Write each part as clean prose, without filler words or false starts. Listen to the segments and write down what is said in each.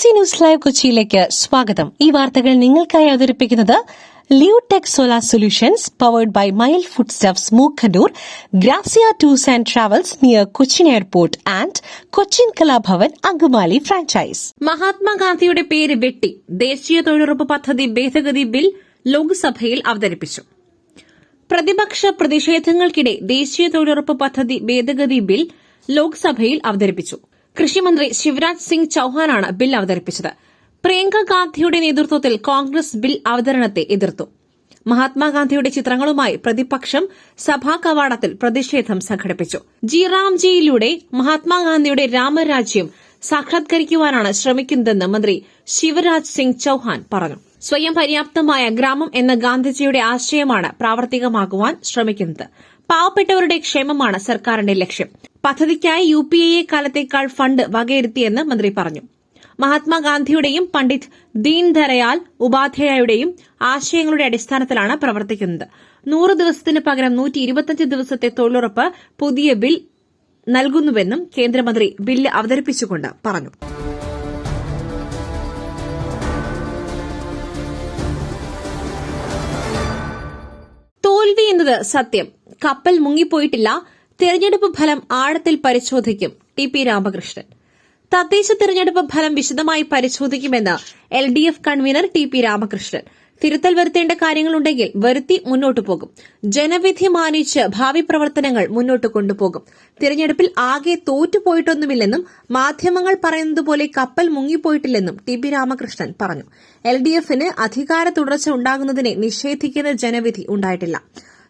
BBC news live കൊച്ചിയിലേക്ക് സ്വാഗതം. ഈ വാർത്തകൾ നിങ്ങൾക്കായി അവതരിപ്പിക്കുന്നത് Leotech solar solutions powered by mile foodstuffs Mookkannoor, Grazia tours and travels near Cochin airport and Cochin Kalabhavan Angamaly franchise. മഹാത്മാഗാന്ധിയുടെ പേര് വെട്ടി ദേശീയ തൊഴിലുറപ്പ് പദ്ധതി ഭേദഗതി ബിൽ ലോക്സഭയിൽ അവതരിപ്പിച്ചു. പ്രതിപക്ഷ പ്രതിഷേധങ്ങൾക്കിടെ ദേശീയ തൊഴിലുറപ്പ് പദ്ധതി ഭേദഗതി ബിൽ ലോക്സഭയിൽ അവതരിപ്പിച്ചു. കൃഷിമന്ത്രി ശിവരാജ് സിംഗ് ചൌഹാനാണ് ബിൽ അവതരിപ്പിച്ചത്. പ്രിയങ്ക ഗാന്ധിയുടെ നേതൃത്വത്തിൽ കോൺഗ്രസ് ബിൽ അവതരണത്തെ എതിർത്തു. മഹാത്മാഗാന്ധിയുടെ ചിത്രങ്ങളുമായി പ്രതിപക്ഷം സഭാ കവാടത്തിൽ പ്രതിഷേധം സംഘടിപ്പിച്ചു. ജിറാംജിയിലൂടെ മഹാത്മാഗാന്ധിയുടെ രാമരാജ്യം സാക്ഷാത്കരിക്കുവാനാണ് ശ്രമിക്കുന്നതെന്ന് മന്ത്രി ശിവരാജ് സിംഗ് ചൌഹാൻ പറഞ്ഞു. സ്വയം പര്യാപ്തമായ ഗ്രാമം എന്ന ഗാന്ധിജിയുടെ ആശയമാണ് പ്രാവർത്തികമാക്കുവാൻ ശ്രമിക്കുന്നത്. പാവപ്പെട്ടവരുടെ ക്ഷേമമാണ് സർക്കാരിന്റെ ലക്ഷ്യം. പദ്ധതിക്കായി UPA കാലത്തേക്കാൾ ഫണ്ട് വകയിരുത്തിയെന്ന് മന്ത്രി പറഞ്ഞു. മഹാത്മാഗാന്ധിയുടെയും പണ്ഡിറ്റ് ദീൻ ദയാൽ ഉപാധ്യായയുടെയും ആശയങ്ങളുടെ അടിസ്ഥാനത്തിലാണ് പ്രവർത്തിക്കുന്നത്. 100 ദിവസത്തിന് പകരം 125 ദിവസത്തെ തൊഴിലുറപ്പ് പുതിയ ബിൽ നൽകുന്നുവെന്നും കേന്ദ്രമന്ത്രി ബില്ല് അവതരിപ്പിച്ചുകൊണ്ട് പറഞ്ഞു. തോൽവി എന്നത് സത്യം, കപ്പൽ മുങ്ങിപ്പോയിട്ടില്ല, തെരഞ്ഞെടുപ്പ് ഫലം ആഴത്തിൽ പരിശോധിക്കും TP രാമകൃഷ്ണൻ. തദ്ദേശ തെരഞ്ഞെടുപ്പ് ഫലം വിശദമായി പരിശോധിക്കുമെന്ന് LDF കൺവീനർ TP രാമകൃഷ്ണൻ. തിരുത്തൽ വരുത്തേണ്ട കാര്യങ്ങളുണ്ടെങ്കിൽ വരുത്തി മുന്നോട്ടു പോകും. ജനവിധി മാനിച്ച് ഭാവി പ്രവർത്തനങ്ങൾ മുന്നോട്ട് കൊണ്ടുപോകും. തിരഞ്ഞെടുപ്പിൽ ആകെ തോറ്റുപോയിട്ടൊന്നുമില്ലെന്നും മാധ്യമങ്ങൾ പറയുന്നതുപോലെ കപ്പൽ മുങ്ങിപ്പോയിട്ടില്ലെന്നും TP രാമകൃഷ്ണൻ പറഞ്ഞു. LDFന് അധികാര തുടർച്ച ഉണ്ടാകുന്നതിനെ നിഷേധിക്കുന്ന ജനവിധി ഉണ്ടായിട്ടില്ല.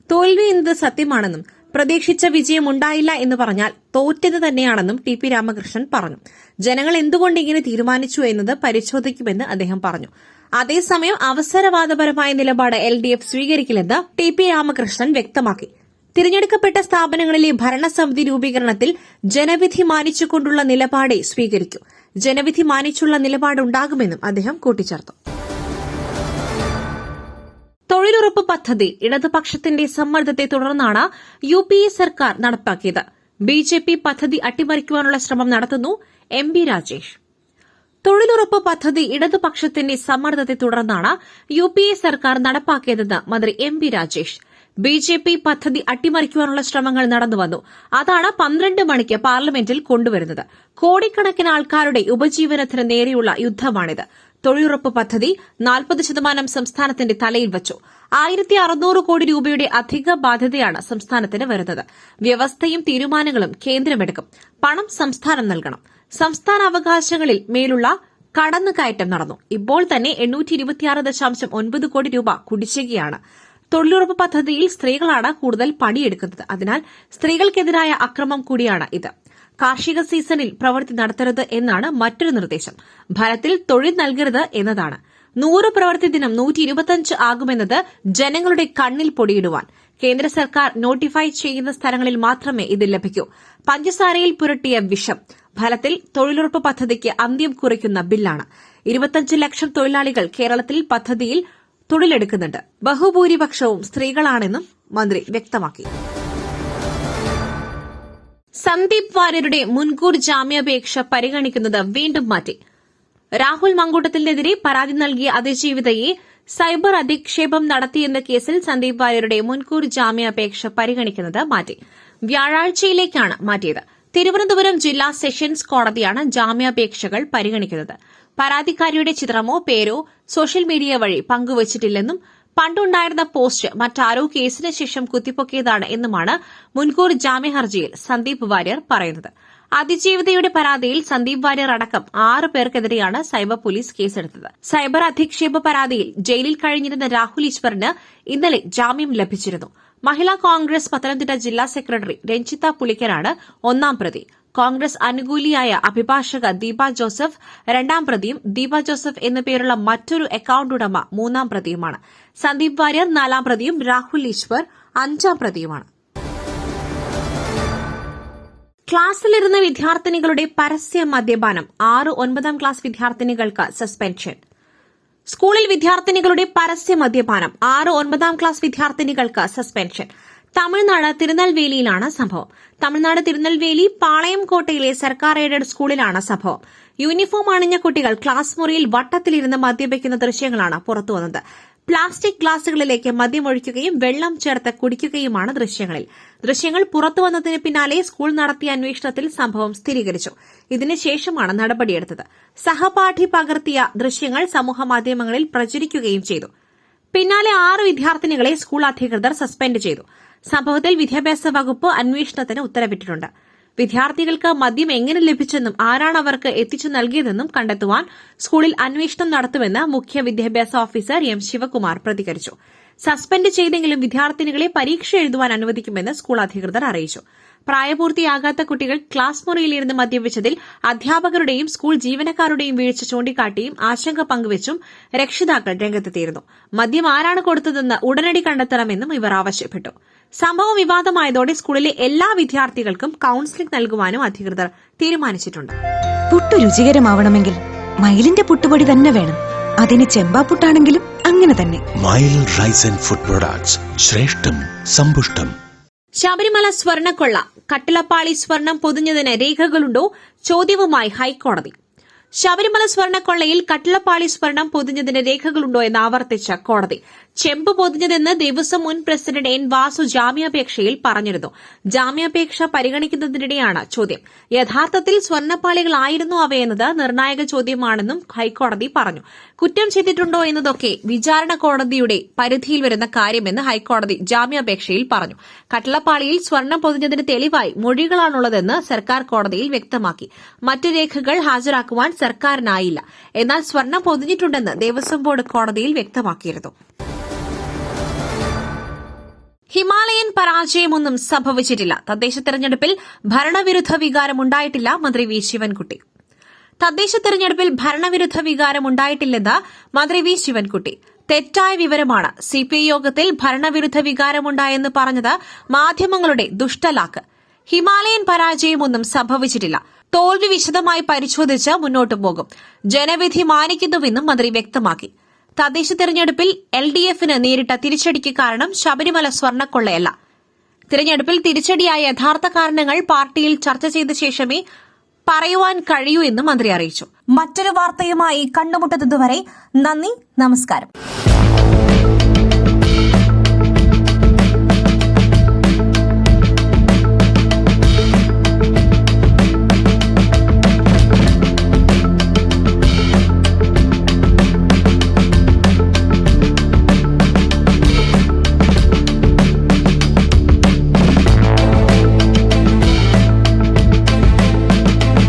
തോൽവി എന്നത് സത്യമാണെന്നും പ്രതീക്ഷിച്ച വിജയം ഉണ്ടായില്ല എന്ന് പറഞ്ഞാൽ തോറ്റത് തന്നെയാണെന്നും TP രാമകൃഷ്ണൻ പറഞ്ഞു. ജനങ്ങൾ എന്തുകൊണ്ട് ഇങ്ങനെ തീരുമാനിച്ചു എന്നത് പരിശോധിക്കുമെന്ന് അദ്ദേഹം പറഞ്ഞു. അതേസമയം അവസരവാദപരമായ നിലപാട് LDF സ്വീകരിക്കില്ലെന്ന് TP രാമകൃഷ്ണൻ വ്യക്തമാക്കി. തിരഞ്ഞെടുക്കപ്പെട്ട സ്ഥാപനങ്ങളിലെ ഭരണസമിതി രൂപീകരണത്തിൽ ജനവിധി മാനിച്ചുകൊണ്ടുള്ള നിലപാടേ സ്വീകരിക്കൂ. ജനവിധി മാനിച്ചുള്ള നിലപാടുണ്ടാകുമെന്നും അദ്ദേഹം കൂട്ടിച്ചേർത്തു. തൊഴിലുറപ്പ് പദ്ധതി ഇടതുപക്ഷത്തിന്റെ സമ്മർദ്ദത്തെ തുടർന്നാണ് UPA സർക്കാർ നടപ്പാക്കിയത്. BJP പദ്ധതി അട്ടിമറിക്കുവാനുള്ള ശ്രമം നടത്തുന്നു MP രാജേഷ്. തൊഴിലുറപ്പ് പദ്ധതി ഇടതുപക്ഷത്തിന്റെ സമ്മർദ്ദത്തെ തുടർന്നാണ് UPA സർക്കാർ നടപ്പാക്കിയതെന്ന് മന്ത്രി MP രാജേഷ്. BJP പദ്ധതി അട്ടിമറിക്കുവാനുള്ള ശ്രമങ്ങൾ നടന്നുവന്നു. അതാണ് 12 മണിക്ക് പാർലമെന്റിൽ കൊണ്ടുവരുന്നത്. കോടിക്കണക്കിന് ആൾക്കാരുടെ ഉപജീവനത്തിന് നേരെയുള്ള യുദ്ധമാണിത്. തൊഴിലുറപ്പ് പദ്ധതി 40% സംസ്ഥാനത്തിന്റെ തലയിൽ വച്ചു. 1600 കോടി രൂപയുടെ അധിക ബാധ്യതയാണ് സംസ്ഥാനത്തിന് വരുന്നത്. വ്യവസ്ഥയും തീരുമാനങ്ങളും കേന്ദ്രമെടുക്കും. പണം സംസ്ഥാനം നൽകണം. സംസ്ഥാന അവകാശങ്ങളിൽ മേലുള്ള കടന്നുകയറ്റം നടന്നു. ഇപ്പോൾ തന്നെ 826.9 കോടി രൂപ കുടിശ്ശികയാണ്. തൊഴിലുറപ്പ് പദ്ധതിയിൽ സ്ത്രീകളാണ് കൂടുതൽ പണിയെടുക്കുന്നത്. അതിനാൽ സ്ത്രീകൾക്കെതിരായ അക്രമം കൂടിയാണ് ഇത്. കാർഷിക സീസണിൽ പ്രവൃത്തി നടത്തരുത് എന്നാണ് മറ്റൊരു നിർദ്ദേശം. ഫലത്തിൽ തൊഴിൽ നൽകരുത് എന്നതാണ്. 100 പ്രവൃത്തി ദിനം 125 ആകുമെന്നത് ജനങ്ങളുടെ കണ്ണിൽ പൊടിയിടുവാൻ. കേന്ദ്ര സർക്കാർ നോട്ടിഫൈ ചെയ്യുന്ന സ്ഥലങ്ങളിൽ മാത്രമേ ഇത് ലഭിക്കൂ. പഞ്ചസാരയിൽ പുരട്ടിയ വിഷം. ഫലത്തിൽ തൊഴിലുറപ്പ് പദ്ധതിക്ക് അന്ത്യം കുറിക്കുന്ന ബില്ലാണ്. 25 ലക്ഷം തൊഴിലാളികൾ കേരളത്തിൽ പദ്ധതിയിൽ തൊഴിലെടുക്കുന്നുണ്ട്. ബഹുഭൂരിപക്ഷവും സ്ത്രീകളാണെന്നും മന്ത്രി വ്യക്തമാക്കി. സന്ദീപ് വാര്യരുടെ മുൻകൂർ ജാമ്യാപേക്ഷ പരിഗണിക്കുന്നത് വീണ്ടും മാറ്റി. രാഹുൽ മങ്കൂട്ടത്തിനെതിരെ പരാതി നൽകിയ അതിജീവിതയെ സൈബർ അധിക്ഷേപം നടത്തിയെന്ന കേസിൽ സന്ദീപ് വാര്യരുടെ മുൻകൂർ ജാമ്യാപേക്ഷ പരിഗണിക്കുന്നത് മാറ്റി. വ്യാഴാഴ്ചയിലേക്കാണ് മാറ്റിയത്. തിരുവനന്തപുരം ജില്ലാ സെഷൻസ് കോടതിയാണ് ജാമ്യാപേക്ഷകൾ പരിഗണിക്കുന്നത്. പരാതിക്കാരിയുടെ ചിത്രമോ പേരോ സോഷ്യൽ മീഡിയ വഴി പങ്കുവച്ചിട്ടില്ലെന്നും പണ്ടുണ്ടായിരുന്ന പോസ്റ്റ് മറ്റാരോ കേസിന് ശേഷം കുത്തിപ്പൊക്കിയതാണ് എന്നുമാണ് മുൻകൂർ ജാമ്യ ഹർജിയിൽ സന്ദീപ് വാര്യർ പറയുന്നത്. അതിജീവിതയുടെ പരാതിയിൽ സന്ദീപ് വാര്യർ അടക്കം 6 പേർക്കെതിരെയാണ് സൈബർ പോലീസ് കേസെടുത്തത്. സൈബർ അധിക്ഷേപ പരാതിയിൽ ജയിലിൽ കഴിഞ്ഞിരുന്ന രാഹുൽ ഈശ്വറിന് ഇന്നലെ ജാമ്യം ലഭിച്ചിരുന്നു. മഹിളാ കോൺഗ്രസ് പത്തനംതിട്ട ജില്ലാ സെക്രട്ടറി രഞ്ജിത പുളിക്കരാണ് 1-ാം പ്രതി. കോൺഗ്രസ് അനുകൂലിയായ അഭിഭാഷക ദീപ ജോസഫ് 2-ാം പ്രതിയും ദീപ ജോസഫ് എന്നു പേരുള്ള മറ്റൊരു അക്കൌണ്ട് ഉടമ 3-ാം പ്രതിയുമാണ്. സന്ദീപ് വാര്യർ 4-ാം പ്രതിയും രാഹുൽ ഈശ്വർ 5-ാം പ്രതിയുമാണ്. ക്ലാസ്സിലിരുന്ന വിദ്യാർത്ഥിനികളുടെ പരസ്യ മദ്യപാനം. 6-9 ക്ലാസ് വിദ്യാർത്ഥിനികൾക്ക് സസ്പെൻഷൻ. സ്കൂളിൽ വിദ്യാർത്ഥിനികളുടെ പരസ്യ മദ്യപാനം. 6-9 ക്ലാസ് വിദ്യാർത്ഥിനികൾക്ക് സസ്പെൻഷൻ. തമിഴ്നാട് തിരുനെൽവേലിയിലാണ് സംഭവം. തമിഴ്നാട് തിരുനെൽവേലി പാളയംകോട്ടയിലെ സർക്കാർ എയ്ഡഡ് സ്കൂളിലാണ് സംഭവം. യൂണിഫോം അണിഞ്ഞ കുട്ടികൾ ക്ലാസ് മുറിയിൽ വട്ടത്തിലിരുന്ന് മദ്യപിക്കുന്ന ദൃശ്യങ്ങളാണ് പുറത്തുവന്നത്. പ്ലാസ്റ്റിക് ഗ്ലാസുകളിലേക്ക് മദ്യമൊഴിക്കുകയും വെള്ളം ചേർത്ത് കുടിക്കുകയുമാണ് ദൃശ്യങ്ങൾ പുറത്തുവന്നതിന് പിന്നാലെ സ്കൂൾ നടത്തിയ അന്വേഷണത്തിൽ സംഭവം സ്ഥിരീകരിച്ചു. ഇതിനുശേഷമാണ് നടപടിയെടുത്തത്. സഹപാഠി പകർത്തിയ ദൃശ്യങ്ങൾ സമൂഹമാധ്യമങ്ങളിൽ പ്രചരിക്കുകയും ചെയ്തു. പിന്നാലെ 6 വിദ്യാർത്ഥിനികളെ സ്കൂൾ അധികൃതർ സസ്പെൻഡ് ചെയ്തു. സംഭവത്തിൽ വിദ്യാഭ്യാസ വകുപ്പ് അന്വേഷണത്തിന് ഉത്തരവിട്ടിട്ടുണ്ട്. വിദ്യാർത്ഥികൾക്ക് മദ്യം എങ്ങനെ ലഭിച്ചെന്നും ആരാണ് അവർക്ക് എത്തിച്ചു നൽകിയതെന്നും കണ്ടെത്തുവാൻ സ്കൂളിൽ അന്വേഷണം നടത്തുമെന്ന് മുഖ്യ വിദ്യാഭ്യാസ ഓഫീസർ എം ശിവകുമാർ പ്രതികരിച്ചു. സസ്പെൻഡ് ചെയ്തെങ്കിലും വിദ്യാർത്ഥിനികളെ പരീക്ഷ എഴുതുവാൻ അനുവദിക്കുമെന്ന് സ്കൂൾ അധികൃതർ അറിയിച്ചു. പ്രായപൂർത്തിയാകാത്ത കുട്ടികൾ ക്ലാസ് മുറിയിലിരുന്ന് മദ്യപിച്ചതിൽ അധ്യാപകരുടെയും സ്കൂൾ ജീവനക്കാരുടെയും വീഴ്ച ചൂണ്ടിക്കാട്ടിയും ആശങ്ക പങ്കുവച്ചും രക്ഷിതാക്കൾ രംഗത്തെത്തിയിരുന്നു. മദ്യം ആരാണ് കൊടുത്തതെന്ന് ഉടനടി കണ്ടെത്തണമെന്നും ഇവർ ആവശ്യപ്പെട്ടു. സംഭവം വിവാദമായതോടെ സ്കൂളിലെ എല്ലാ വിദ്യാർത്ഥികൾക്കും കൌൺസിലിംഗ് നൽകുവാനും അധികൃതർ തീരുമാനിച്ചിട്ടുണ്ട്. പുട്ട് രുചികരമാവണമെങ്കിൽ മയിലിന്റെ പുട്ടുപൊടി തന്നെ വേണം. അതിന് ചെമ്പാപ്പുട്ടാണെങ്കിലും അങ്ങനെ തന്നെ. മയിൽ റൈസ് ആൻഡ് ഫുഡ് പ്രൊഡക്ട്സ്, ശ്രേഷ്ഠം സമ്പുഷ്ടം. ശബരിമല സ്വർണ്ണക്കൊള്ള, കട്ടിളപ്പാളി സ്വർണം പൊതിഞ്ഞതിന് രേഖകളുണ്ടോ? ചോദ്യവുമായി ഹൈക്കോടതി. ശബരിമല സ്വർണ്ണക്കൊള്ളയിൽ കട്ടിളപ്പാളി സ്വർണം പൊതിഞ്ഞതിന് രേഖകളുണ്ടോ എന്ന് ആവർത്തിച്ച കോടതി. ചെമ്പ് പൊതിഞ്ഞതെന്ന് ദേവസ്വം മുൻ പ്രസിഡന്റ് എൻ വാസു ജാമ്യാപേക്ഷയിൽ പറഞ്ഞിരുന്നു. ജാമ്യാപേക്ഷ പരിഗണിക്കുന്നതിനിടെയാണ് ചോദ്യം. യഥാർത്ഥത്തിൽ സ്വർണ്ണപ്പാളികളായിരുന്നു അവയെന്നത് നിർണായക ചോദ്യമാണെന്നും ഹൈക്കോടതി പറഞ്ഞു. കുറ്റം ചെയ്തിട്ടുണ്ടോ എന്നതൊക്കെ വിചാരണ കോടതിയുടെ പരിധിയിൽ വരുന്ന കാര്യമെന്ന് ഹൈക്കോടതി ജാമ്യാപേക്ഷയിൽ പറഞ്ഞു. കട്ടിളപ്പാളിയിൽ സ്വർണം പൊതിഞ്ഞതിന് തെളിവായി മൊഴികളാണുള്ളതെന്ന് സർക്കാർ കോടതിയിൽ വ്യക്തമാക്കി. മറ്റ് രേഖകൾ ഹാജരാക്കുവാൻ സർക്കാരിനായില്ല. എന്നാൽ സ്വർണം പൊതിഞ്ഞിട്ടുണ്ടെന്ന് ദേവസ്വം ബോർഡ് കോടതിയിൽ വ്യക്തമാക്കിയിരുന്നു. ഹിമാലയൻ പരാജയമൊന്നും സംഭവിച്ചിട്ടില്ല. തദ്ദേശ തെരഞ്ഞെടുപ്പിൽ ഭരണവിരുദ്ധ വികാരമുണ്ടായിട്ടില്ല. മന്ത്രി വി ശിവൻകുട്ടി. തദ്ദേശ തെരഞ്ഞെടുപ്പിൽ ഭരണവിരുദ്ധ വികാരമുണ്ടായിട്ടില്ലെന്ന് മന്ത്രി വി ശിവൻകുട്ടി. തെറ്റായ വിവരമാണ്. സിപിഐ യോഗത്തിൽ ഭരണവിരുദ്ധ വികാരമുണ്ടായെന്ന് പറഞ്ഞത് മാധ്യമങ്ങളുടെ ദുഷ്ടലാക്ക്. ഹിമാലയൻ പരാജയമൊന്നും സംഭവിച്ചിട്ടില്ല. തോൽവി വിശദമായി പരിശോധിച്ച് മുന്നോട്ടു പോകും. ജനവിധി മാനിക്കുന്നുവെന്നും മന്ത്രി വ്യക്തമാക്കി. തദ്ദേശ തെരഞ്ഞെടുപ്പിൽ LDFന് നേരിട്ട തിരിച്ചടിക്ക് കാരണം ശബരിമല സ്വർണ്ണക്കൊള്ളയല്ല. തിരഞ്ഞെടുപ്പിൽ തിരിച്ചടിയായ യഥാർത്ഥ കാരണങ്ങൾ പാർട്ടിയിൽ ചർച്ച ചെയ്ത ശേഷമേ പറയുവാൻ കഴിയൂ എന്നും മന്ത്രി അറിയിച്ചു. മറ്റൊരു വാർത്തയുമായി കണ്ടുമുട്ടുന്നതുവരെ നന്ദി, നമസ്കാരം.